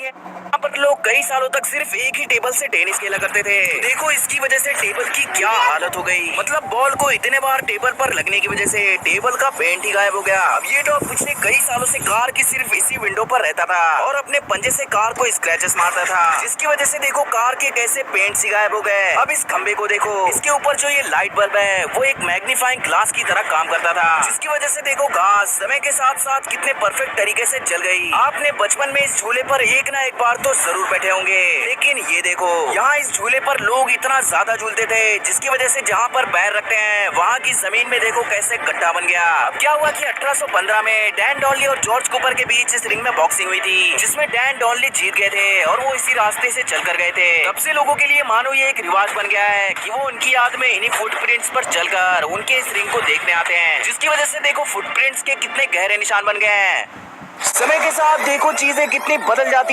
है। यहाँ पर लोग कई सालों तक सिर्फ एक ही टेबल से टेनिस खेला करते थे। देखो इसकी वजह से टेबल की क्या हालत हो गई। मतलब बॉल को इतने बार टेबल पर लगने की वजह से टेबल का पेंट ही गायब हो गया। अब ये डॉग पिछले कई सालों से कार की सिर्फ इसी विंडो पर रहता था और अपने पंजे से कार को स्क्रैचेस मारता था, जिसकी वजह से देखो कार के कैसे पेंट सी गायब हो गए। अब इस खंबे को देखो, इसके ऊपर जो ये लाइट बल्ब है वो एक मैग्नीफाइंग ग्लास की तरह काम करता था, जिसकी वजह से देखो घास समय के साथ साथ कितने परफेक्ट तरीके से जल गई। आपने बचपन में इस झूले पर एक ना एक बार तो जरूर बैठे होंगे, लेकिन ये देखो यहाँ इस झूले पर लोग इतना ज्यादा झूलते थे जिसकी वजह से जहाँ पर पैर रखते हैं वहाँ की जमीन में देखो कैसे गड्ढा बन गया। अब क्या हुआ कि 1815 में डैन डॉनली और जॉर्ज कूपर के बीच इस रिंग में बॉक्सिंग हुई थी, जिसमें डैन डॉनली जीत गए थे और वो इसी रास्ते से चल कर गए थे। तब से लोगों के लिए मानो ये एक रिवाज बन गया है कि वो उनकी याद में इन्हीं फुटप्रिंट्स पर चलकर उनके इस रिंग को देखने आते हैं, जिसकी वजह से देखो फुटप्रिंट्स के कितने गहरे निशान बन गए हैं। समय के साथ देखो चीजें कितनी बदल जाती हैं।